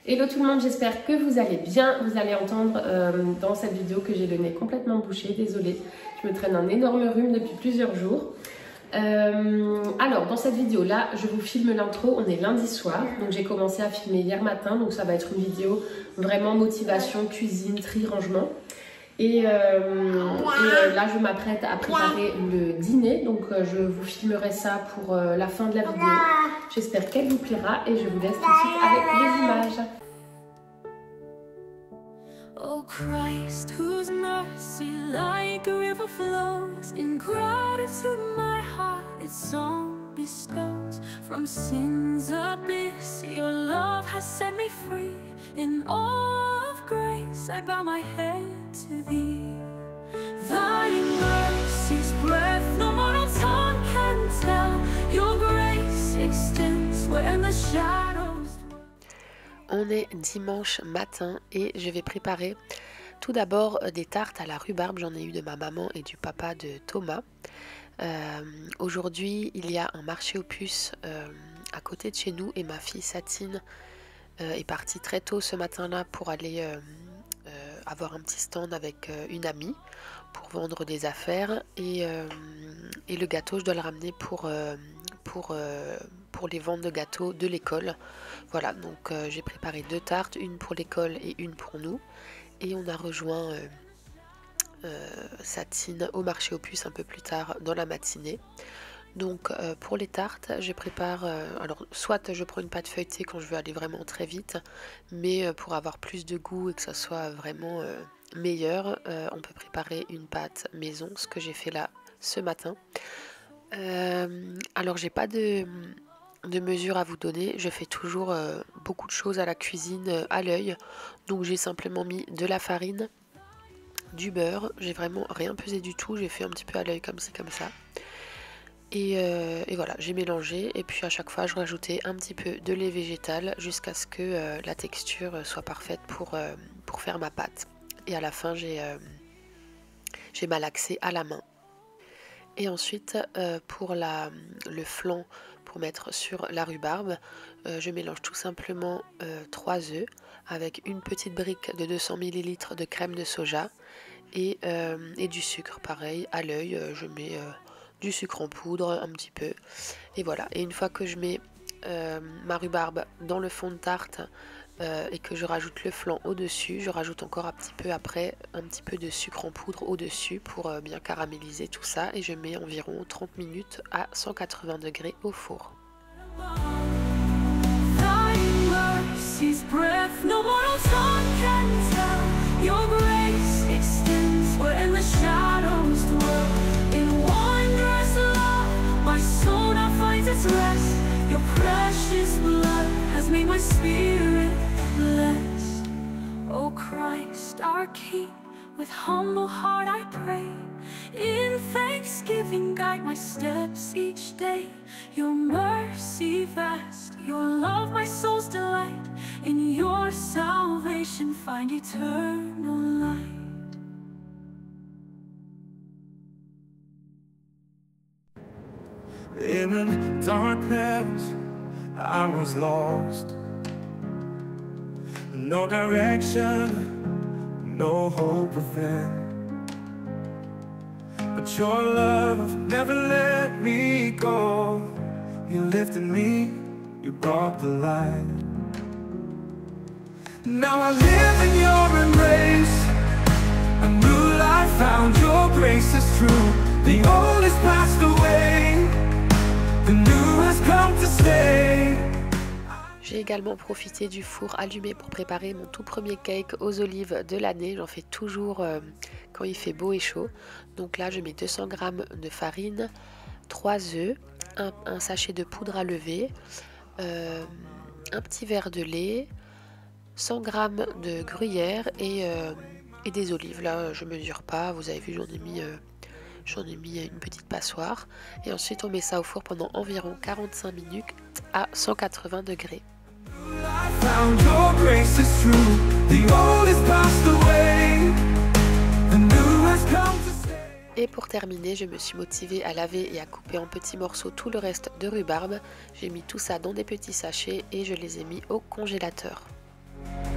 Hello tout le monde, j'espère que vous allez bien. Vous allez entendre dans cette vidéo que j'ai le nez complètement bouché, désolée. Je me traîne un énorme rhume depuis plusieurs jours. Alors dans cette vidéo là, je vous filme l'intro, on est lundi soir. Donc j'ai commencé à filmer hier matin, donc ça va être une vidéo vraiment motivation, cuisine, tri, rangement. Et là je m'apprête à préparer le dîner, donc je vous filmerai ça pour la fin de la vidéo. J'espère qu'elle vous plaira et je vous laisse tout de suite avec les images. Oh Christ, whose mercy like a river flows, in gratitude my heart its song bestows. From sin's abyss your love has set me free. In awe of grace I bow my head to thee. Thy mercy's breath no mortal tongue can tell. Your grace extends where the shadows. On est dimanche matin et je vais préparer tout d'abord des tartes à la rhubarbe. J'en ai eu de ma maman et du papa de Thomas. Aujourd'hui, il y a un marché aux puces à côté de chez nous et ma fille Satine est partie très tôt ce matin-là pour aller avoir un petit stand avec une amie pour vendre des affaires et le gâteau, je dois le ramener pour les ventes de gâteaux de l'école. Voilà, donc j'ai préparé 2 tartes, une pour l'école et une pour nous. Et on a rejoint Satine au marché aux puces un peu plus tard dans la matinée. Donc pour les tartes, je prépare, alors soit je prends une pâte feuilletée quand je veux aller vraiment très vite, mais pour avoir plus de goût et que ça soit vraiment meilleur, on peut préparer une pâte maison, ce que j'ai fait là ce matin. Alors j'ai pas de mesure à vous donner, je fais toujours beaucoup de choses à la cuisine à l'œil, donc j'ai simplement mis de la farine, du beurre, j'ai vraiment rien pesé du tout, j'ai fait un petit peu à l'œil comme ci comme ça, et voilà, j'ai mélangé et puis à chaque fois je rajoutais un petit peu de lait végétal jusqu'à ce que la texture soit parfaite pour faire ma pâte, et à la fin j'ai malaxé à la main. Et ensuite pour le flan pour mettre sur la rhubarbe, je mélange tout simplement 3 œufs avec une petite brique de 200 ml de crème de soja et du sucre, pareil à l'œil, je mets du sucre en poudre un petit peu, et voilà. Et une fois que je mets ma rhubarbe dans le fond de tarte et que je rajoute le flan au dessus, je rajoute encore un petit peu après un petit peu de sucre en poudre au dessus pour bien caraméliser tout ça, et je mets environ 30 minutes à 180 degrés au four. Your precious blood has made my spirit blessed. Oh Christ, our King, with humble heart I pray. In thanksgiving guide my steps each day. Your mercy vast, your love my soul's delight. In your salvation find eternal light. In a darkness, I was lost. No direction, no hope within. But your love never let me go. You lifted me, you brought the light. Now I live in your embrace. A new life found, your grace is true. The old is passed away. J'ai également profité du four allumé pour préparer mon tout premier cake aux olives de l'année. J'en fais toujours quand il fait beau et chaud. Donc là je mets 200 g de farine, 3 œufs, un sachet de poudre à lever, un petit verre de lait, 100 g de gruyère et des olives. Là je mesure pas, vous avez vu, j'en ai mis une petite passoire, et ensuite on met ça au four pendant environ 45 minutes à 180 degrés. Et pour terminer, je me suis motivée à laver et à couper en petits morceaux tout le reste de rhubarbe. J'ai mis tout ça dans des petits sachets et je les ai mis au congélateur.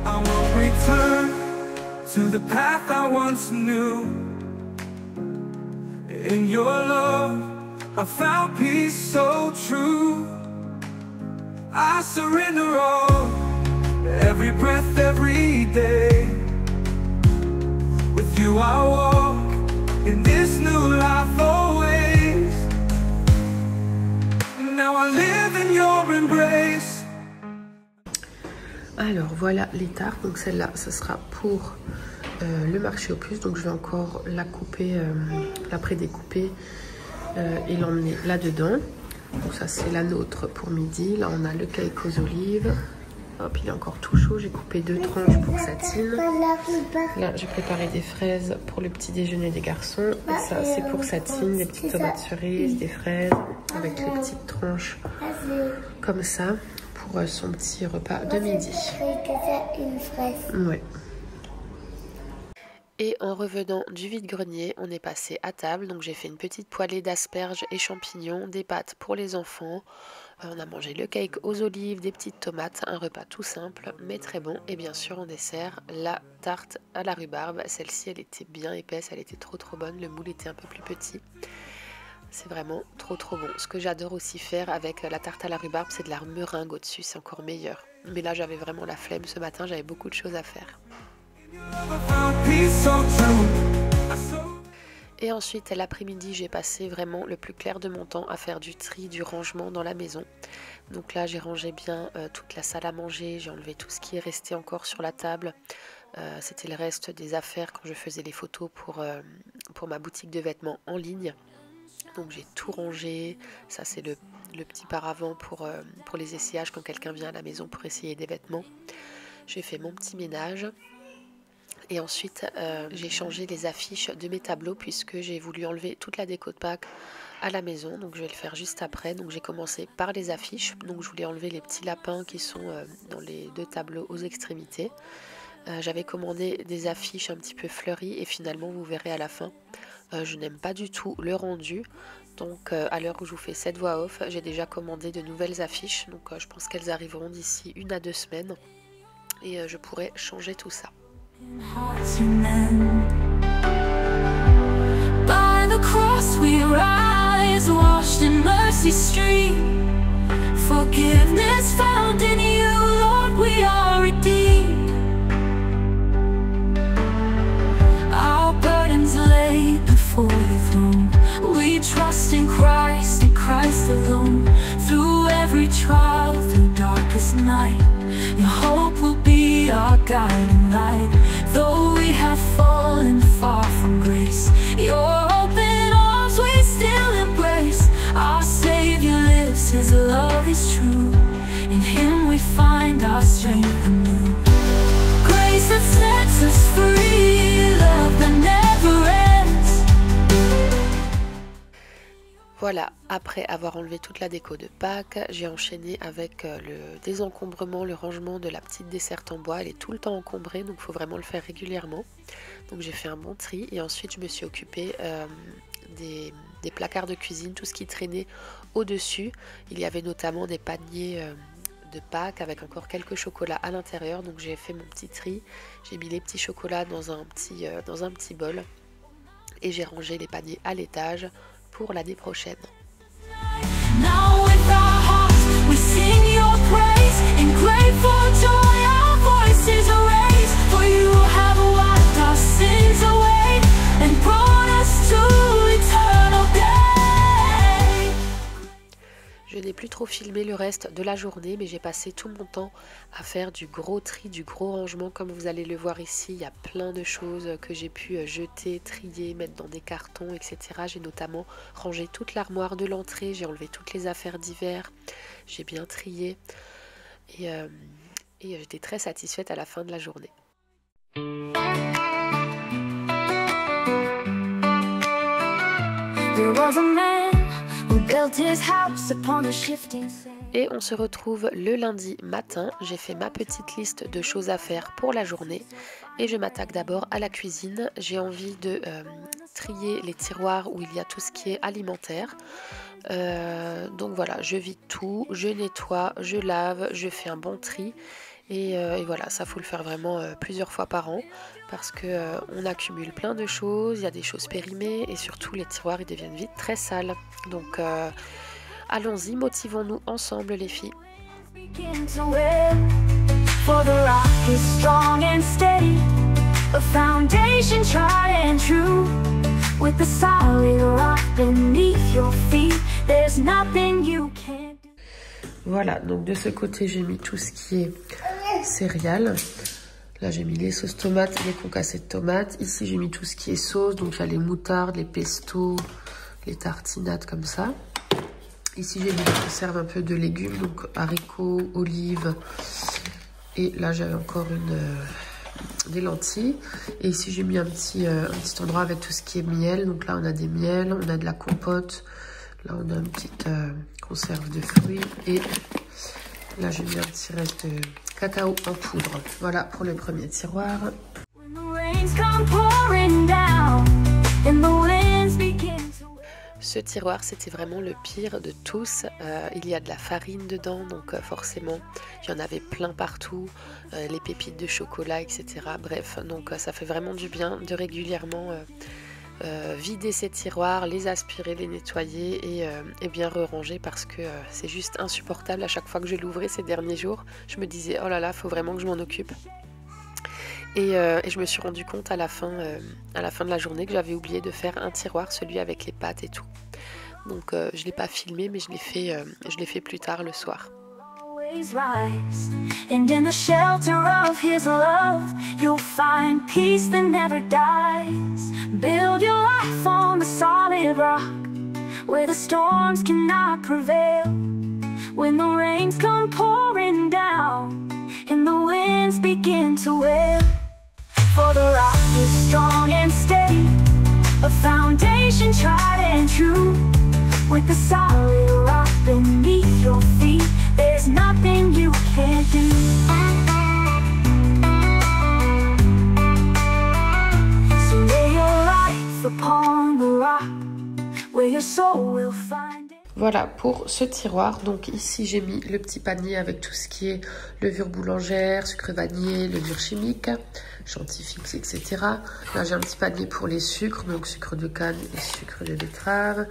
I won't return to the path I once knew. In your love, I found peace so true. I surrender all, every breath, every day. With you I walk in this new life always. Now I live in your embrace. Alors voilà les tartes, donc celle-là ce sera pour le marché aux puces, donc je vais encore la couper, la prédécouper et l'emmener là-dedans. Donc ça c'est la nôtre pour midi. Là on a le cake aux olives. Hop, il est encore tout chaud, j'ai coupé 2 tranches pour Satine. Là j'ai préparé des fraises pour le petit déjeuner des garçons. Et ça c'est pour Satine, des petites tomates cerises, des fraises avec les petites tranches comme ça pour son petit repas de midi. Ouais. Et en revenant du vide-grenier, on est passé à table. Donc j'ai fait une petite poêlée d'asperges et champignons, des pâtes pour les enfants. On a mangé le cake aux olives, des petites tomates, un repas tout simple mais très bon. Et bien sûr en dessert, la tarte à la rhubarbe. Celle-ci elle était bien épaisse, elle était trop bonne. Le moule était un peu plus petit. C'est vraiment trop bon. Ce que j'adore aussi faire avec la tarte à la rhubarbe, c'est de la meringue au-dessus, c'est encore meilleur. Mais là j'avais vraiment la flemme ce matin, j'avais beaucoup de choses à faire. Et ensuite l'après-midi j'ai passé vraiment le plus clair de mon temps à faire du tri, du rangement dans la maison. Donc là j'ai rangé bien toute la salle à manger, j'ai enlevé tout ce qui est resté encore sur la table. C'était le reste des affaires quand je faisais les photos pour ma boutique de vêtements en ligne. Donc j'ai tout rangé, ça c'est le petit paravent pour les essayages quand quelqu'un vient à la maison pour essayer des vêtements. J'ai fait mon petit ménage. Et ensuite, j'ai changé les affiches de mes tableaux puisque j'ai voulu enlever toute la déco de Pâques à la maison. Donc je vais le faire juste après. Donc j'ai commencé par les affiches. Donc je voulais enlever les petits lapins qui sont dans les 2 tableaux aux extrémités. J'avais commandé des affiches un petit peu fleuries et finalement vous verrez à la fin. Je n'aime pas du tout le rendu. Donc à l'heure où je vous fais cette voix off, j'ai déjà commandé de nouvelles affiches. Donc je pense qu'elles arriveront d'ici 1 à 2 semaines. Et je pourrai changer tout ça. By the cross we rise, washed in mercy stream. Forgiveness found in you, Lord, we are redeemed. Our burdens laid before your throne. We trust in Christ alone. Through every trial, through darkest night, your hope will be our guiding light. Though we have fallen far from grace, your open arms we still embrace. Our Savior lives, His love is true. In Him we find our strength anew. Grace that sets us free, love that never ends. Voilà, après avoir enlevé toute la déco de Pâques, j'ai enchaîné avec le désencombrement, le rangement de la petite desserte en bois. Elle est tout le temps encombrée, donc il faut vraiment le faire régulièrement. Donc j'ai fait un bon tri et ensuite je me suis occupée des placards de cuisine, tout ce qui traînait au-dessus. Il y avait notamment des paniers de Pâques avec encore quelques chocolats à l'intérieur. Donc j'ai fait mon petit tri, j'ai mis les petits chocolats dans un petit bol et j'ai rangé les paniers à l'étage pour l'année prochaine. Now with our hearts we sing your praise. In grateful joy our voices raise. For you have wiped our sins away and brought us to eternal day. Je n'ai plus trop filmé le reste de la journée, mais j'ai passé tout mon temps à faire du gros tri, du gros rangement. Comme vous allez le voir ici, il y a plein de choses que j'ai pu jeter, trier, mettre dans des cartons, etc. J'ai notamment rangé toute l'armoire de l'entrée, j'ai enlevé toutes les affaires d'hiver, j'ai bien trié et j'étais très satisfaite à la fin de la journée. There was a man who built his house upon a shifting sand. Et on se retrouve le lundi matin. J'ai fait ma petite liste de choses à faire pour la journée et je m'attaque d'abord à la cuisine. J'ai envie de trier les tiroirs où il y a tout ce qui est alimentaire. Donc voilà, je vide tout, je nettoie, je lave, je fais un bon tri Et voilà, ça faut le faire vraiment plusieurs fois par an parce que on accumule plein de choses, il y a des choses périmées et surtout les tiroirs ils deviennent vite très sales. Donc allons-y, motivons-nous ensemble les filles. For the rock is strong and steady, a foundation tried and true. With the solid rock beneath your feet, there's nothing you can't do. Voilà, donc de ce côté j'ai mis tout ce qui est céréales. Là j'ai mis les sauces tomates, les concassés de tomates. Ici j'ai mis tout ce qui est sauce, donc il y a les moutardes, les pestos, les tartinades comme ça. Ici j'ai mis des conserves un peu de légumes, donc haricots, olives. Et là j'avais encore des lentilles. Et ici j'ai mis un petit endroit avec tout ce qui est miel. Donc là on a des miels, on a de la compote. Là on a une petite conserve de fruits. Et là j'ai mis un petit reste de cacao en poudre. Voilà pour le premier tiroir. Ce tiroir, c'était vraiment le pire de tous. Il y a de la farine dedans, donc forcément, il y en avait plein partout. Les pépites de chocolat, etc. Bref, donc ça fait vraiment du bien de régulièrement vider ces tiroirs, les aspirer, les nettoyer et bien re-ranger parce que c'est juste insupportable. À chaque fois que je l'ouvrais ces derniers jours, je me disais, oh là là, faut vraiment que je m'en occupe. Et je me suis rendu compte à la fin de la journée que j'avais oublié de faire un tiroir, celui avec les pâtes et tout. Donc je ne l'ai pas filmé, mais je l'ai fait plus tard le soir. And in the shelter of his love, you'll find peace that never dies. Build your life on the solid rock, where the storms cannot prevail. When the rains come pouring down, and the winds begin to wail. For the rock is strong and steady, a foundation tried and true. With the solid rock beneath your feet, there's nothing you can't do. So lay your life upon the rock, where your soul will find it. Voilà pour ce tiroir. Donc ici j'ai mis le petit panier avec tout ce qui est levure boulangère, sucre vanillé, levure chimique, chantilly fixe, etc. Là j'ai un petit panier pour les sucres, donc sucre de canne et sucre de betterave.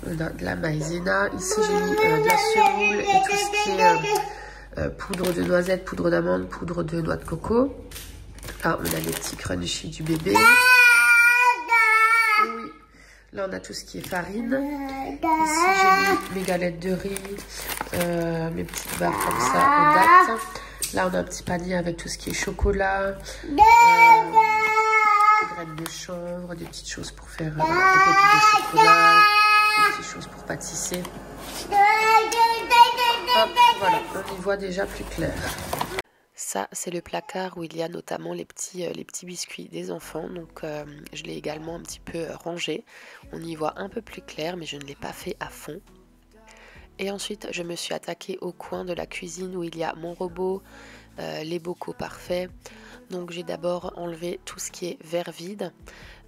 On a de la maïzena. Ici j'ai mis de la semoule et tout ce qui est poudre de noisettes, poudre d'amande, poudre de noix de coco. Là on a les petits crunchy du bébé. Là, on a tout ce qui est farine. Ici, j'ai mis mes galettes de riz, mes petites barres comme ça en date. Là, on a un petit panier avec tout ce qui est chocolat, des graines de chanvre, des petites choses pour faire des pépites de chocolat, des petites choses pour pâtisser. Hop, voilà, on y voit déjà plus clair. Ça, c'est le placard où il y a notamment les petits biscuits des enfants. Donc, je l'ai également un petit peu rangé. On y voit un peu plus clair, mais je ne l'ai pas fait à fond. Et ensuite, je me suis attaquée au coin de la cuisine où il y a mon robot, les bocaux parfaits. Donc, j'ai d'abord enlevé tout ce qui est verre vide.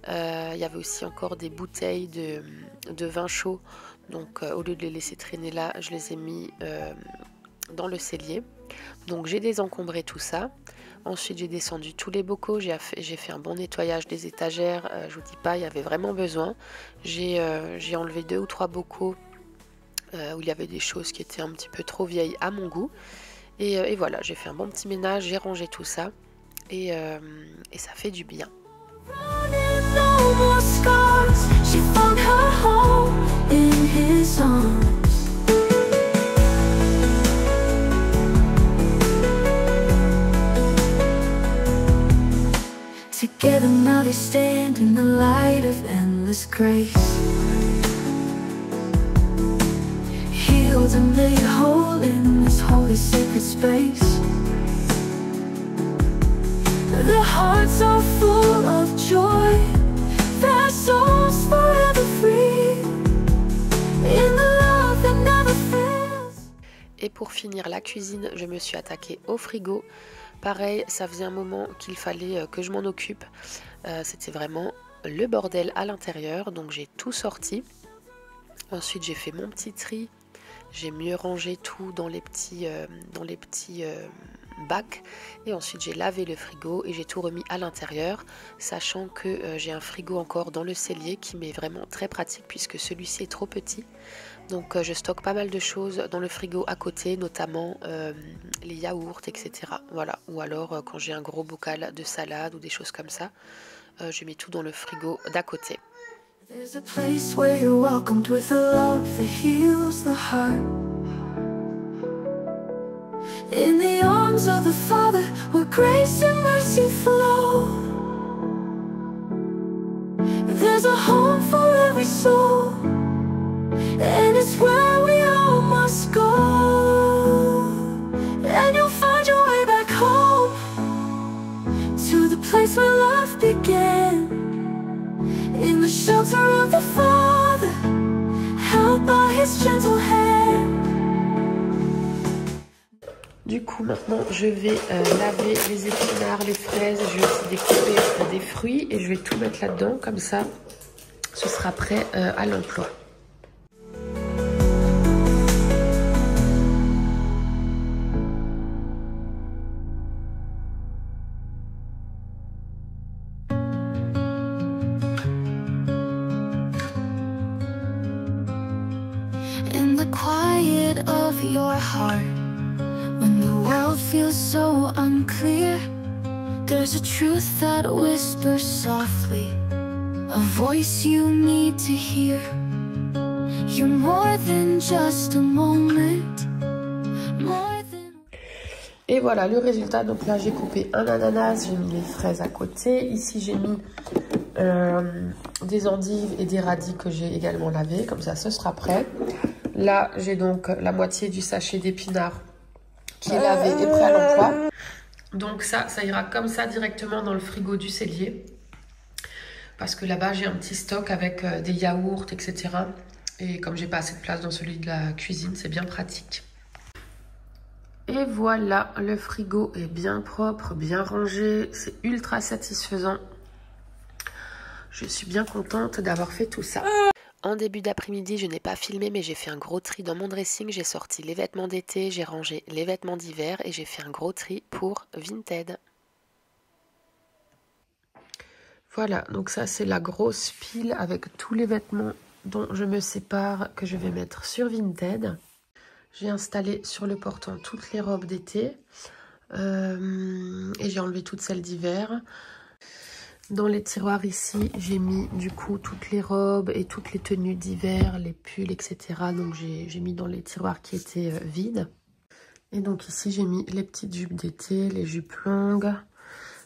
Il y avait aussi encore des bouteilles de vin chaud. Donc, au lieu de les laisser traîner là, je les ai mis dans le cellier. Donc j'ai désencombré tout ça. Ensuite j'ai descendu tous les bocaux, j'ai fait un bon nettoyage des étagères. Je vous dis pas, il y avait vraiment besoin. J'ai enlevé 2 ou 3 bocaux où il y avait des choses qui étaient un petit peu trop vieilles à mon goût. Et voilà, j'ai fait un bon petit ménage, j'ai rangé tout ça et ça fait du bien. Together now they stand in the light of endless grace, healed and made whole in this holy sacred space. Their hearts are full of joy, their souls forever free, in the love that never fails. Et pour finir la cuisine, je me suis attaquée au frigo. Pareil, ça faisait un moment qu'il fallait que je m'en occupe. C'était vraiment le bordel à l'intérieur, donc j'ai tout sorti. Ensuite, j'ai fait mon petit tri. J'ai mieux rangé tout dans les petits bac. Et ensuite j'ai lavé le frigo et j'ai tout remis à l'intérieur, sachant que j'ai un frigo encore dans le cellier qui m'est vraiment très pratique puisque celui-ci est trop petit. Donc je stocke pas mal de choses dans le frigo à côté, notamment les yaourts, etc. Voilà. Ou alors quand j'ai un gros bocal de salade ou des choses comme ça, je mets tout dans le frigo d'à côté. There's a place where you're welcomed with a love that heals the heart. In the arms of the Father, where grace and mercy flow. There's a home for every soul, and it's where we all must go. And you'll find your way back home, to the place where love began. In the shelter of the Father, held by His gentle hand. Du coup, maintenant, je vais laver les épinards, les fraises. Je vais aussi découper des fruits et je vais tout mettre là-dedans. Comme ça, ce sera prêt à l'emploi. In the quiet of your heart, when the world feels so unclear, there's a truth that whispers softly, a voice you need to hear. You're more than just a moment, more than... Et voilà le résultat. Donc là, j'ai coupé un ananas, j'ai mis les fraises à côté. Ici, j'ai mis des endives et des radis que j'ai également lavés. Comme ça, ce sera prêt. Là, j'ai donc la moitié du sachet d'épinards qui est lavé et prêt à l'emploi. Donc ça ira comme ça directement dans le frigo du cellier. Parce que là-bas, j'ai un petit stock avec des yaourts, etc. Et comme j'ai pas assez de place dans celui de la cuisine, c'est bien pratique. Et voilà, le frigo est bien propre, bien rangé. C'est ultra satisfaisant. Je suis bien contente d'avoir fait tout ça. En début d'après-midi, je n'ai pas filmé, mais j'ai fait un gros tri dans mon dressing. J'ai sorti les vêtements d'été, j'ai rangé les vêtements d'hiver et j'ai fait un gros tri pour Vinted. Voilà, donc ça c'est la grosse pile avec tous les vêtements dont je me sépare que je vais mettre sur Vinted. J'ai installé sur le portant toutes les robes d'été et j'ai enlevé toutes celles d'hiver. Dans les tiroirs ici, j'ai mis du coup toutes les robes et toutes les tenues d'hiver, les pulls, etc. Donc j'ai mis dans les tiroirs qui étaient vides. Et donc ici, j'ai mis les petites jupes d'été, les jupes longues,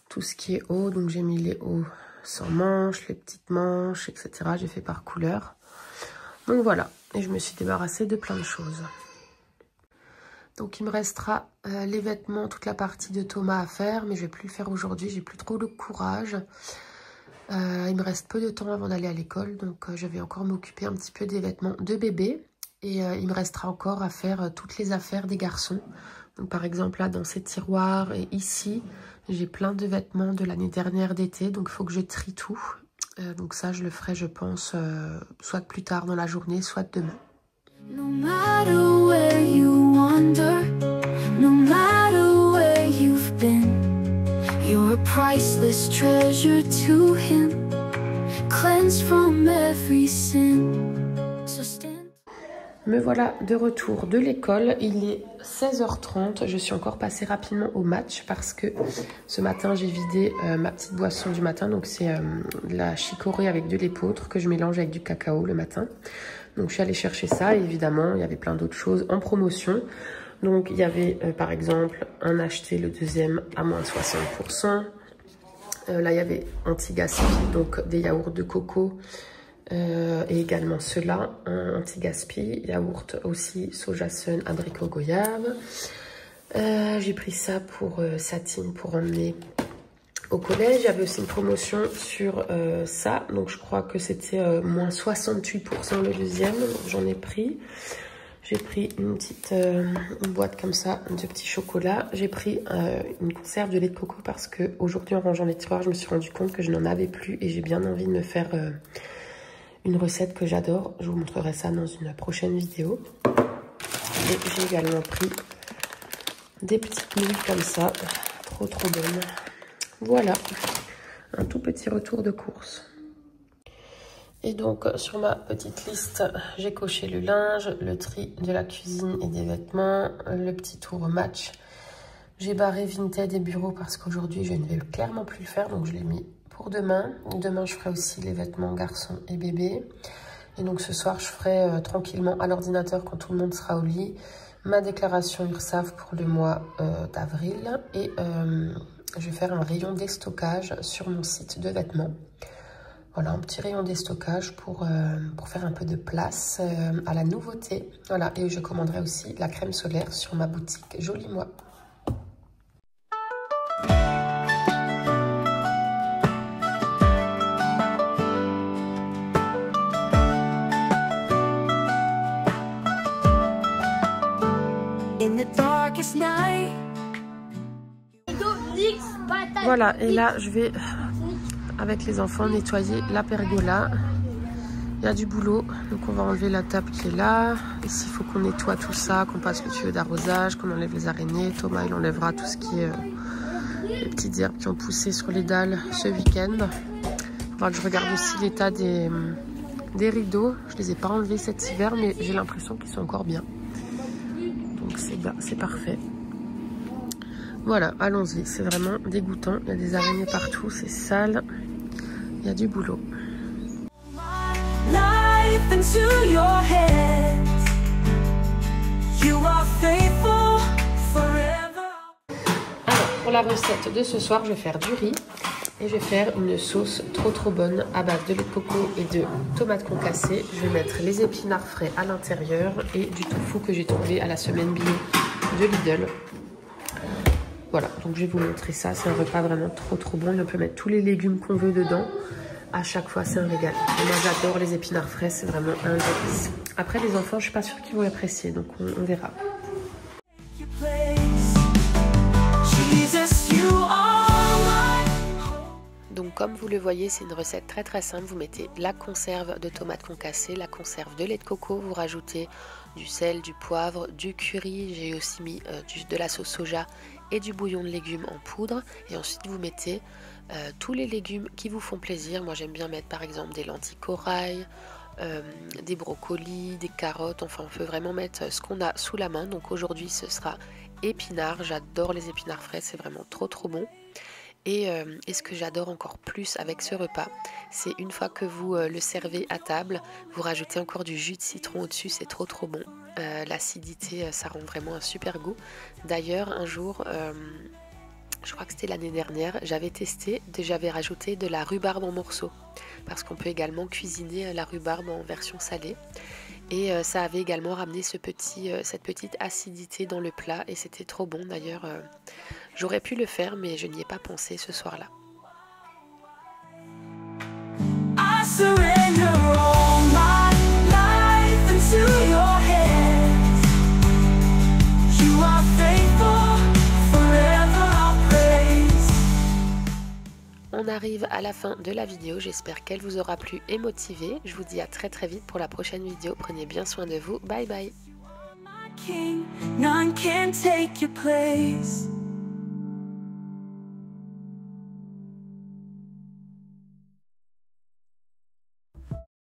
tout ce qui est haut. Donc j'ai mis les hauts sans manches, les petites manches, etc. J'ai fait par couleur. Donc voilà, et je me suis débarrassée de plein de choses. Donc il me restera les vêtements, toute la partie de Thomas à faire, mais je ne vais plus le faire aujourd'hui, j'ai plus trop le courage. Il me reste peu de temps avant d'aller à l'école, donc je vais encore m'occuper un petit peu des vêtements de bébé. Et il me restera encore à faire toutes les affaires des garçons. Donc par exemple là dans ces tiroirs et ici, j'ai plein de vêtements de l'année dernière d'été, donc il faut que je trie tout. Donc ça je le ferai je pense soit plus tard dans la journée, soit demain. No matter where you wander, no matter where you've been, you're a priceless treasure to Him, cleansed from every sin. So stand. Me voilà de retour de l'école, il est 16h30, je suis encore passée rapidement au match parce que ce matin j'ai vidé ma petite boisson du matin, donc c'est de la chicorée avec de l'épeautre que je mélange avec du cacao le matin. Donc je suis allée chercher ça et évidemment il y avait plein d'autres choses en promotion. Donc il y avait par exemple un acheté le deuxième à moins 60%. Là il y avait anti-gaspi, donc des yaourts de coco. Et également ceux-là, anti-gaspi, yaourt aussi, soja sun, abricot goyave. J'ai pris ça pour Satine pour emmener au collège. Il y avait aussi une promotion sur ça, donc je crois que c'était moins 68% le deuxième, j'en ai pris. J'ai pris une petite une boîte comme ça de petits chocolats. J'ai pris une conserve de lait de coco parce que aujourd'hui en rangeant les tiroirs, je me suis rendu compte que je n'en avais plus et j'ai bien envie de me faire une recette que j'adore. Je vous montrerai ça dans une prochaine vidéo. Et j'ai également pris des petites nouilles comme ça, trop bonnes. Voilà, un tout petit retour de course. Et donc sur ma petite liste, j'ai coché le linge, le tri de la cuisine et des vêtements, le petit tour match. J'ai barré Vinted et bureau parce qu'aujourd'hui je ne vais clairement plus le faire, donc je l'ai mis pour demain. Demain je ferai aussi les vêtements garçons et bébés. Et donc ce soir je ferai tranquillement à l'ordinateur quand tout le monde sera au lit ma déclaration URSSAF pour le mois d'avril. Et je vais faire un rayon déstockage sur mon site de vêtements. Voilà, un petit rayon déstockage pour faire un peu de place à la nouveauté. Voilà, et je commanderai aussi la crème solaire sur ma boutique Joli Moi. Voilà, et là je vais avec les enfants nettoyer la pergola. Il y a du boulot, donc on va enlever la table qui est là. Ici il faut qu'on nettoie tout ça, qu'on passe le tuyau d'arrosage, qu'on enlève les araignées. Thomas il enlèvera tout ce qui est les petites herbes qui ont poussé sur les dalles ce week-end. Il faudra que je regarde aussi l'état des rideaux. Je les ai pas enlevés cet hiver, mais j'ai l'impression qu'ils sont encore bien. Donc c'est parfait. Voilà, allons-y, c'est vraiment dégoûtant. Il y a des araignées partout, c'est sale. Il y a du boulot. Alors, pour la recette de ce soir, je vais faire du riz. Et je vais faire une sauce trop bonne à base de lait de coco et de tomates concassées. Je vais mettre les épinards frais à l'intérieur et du tofu que j'ai trouvé à la semaine bio de Lidl. Voilà, donc je vais vous montrer ça. C'est un repas vraiment trop bon. On peut mettre tous les légumes qu'on veut dedans. À chaque fois, c'est un régal. Et moi, j'adore les épinards frais. C'est vraiment un délice. Après, les enfants, je suis pas sûre qu'ils vont apprécier. Donc, on verra. Donc comme vous le voyez, c'est une recette très simple. Vous mettez la conserve de tomates concassées, la conserve de lait de coco, vous rajoutez du sel, du poivre, du curry, j'ai aussi mis de la sauce soja et du bouillon de légumes en poudre. Et ensuite vous mettez tous les légumes qui vous font plaisir. Moi j'aime bien mettre par exemple des lentilles corail, des brocolis, des carottes, enfin on peut vraiment mettre ce qu'on a sous la main. Donc aujourd'hui ce sera épinards, j'adore les épinards frais, c'est vraiment trop bon. Et ce que j'adore encore plus avec ce repas, c'est une fois que vous le servez à table, vous rajoutez encore du jus de citron au-dessus, c'est trop bon. L'acidité, ça rend vraiment un super goût. D'ailleurs, un jour, je crois que c'était l'année dernière, j'avais testé, j'avais rajouté de la rhubarbe en morceaux. Parce qu'on peut également cuisiner la rhubarbe en version salée. Et ça avait également ramené cette petite acidité dans le plat et c'était trop bon d'ailleurs. J'aurais pu le faire mais je n'y ai pas pensé ce soir-là. On arrive à la fin de la vidéo, j'espère qu'elle vous aura plu et motivé. Je vous dis à très vite pour la prochaine vidéo. Prenez bien soin de vous. Bye bye.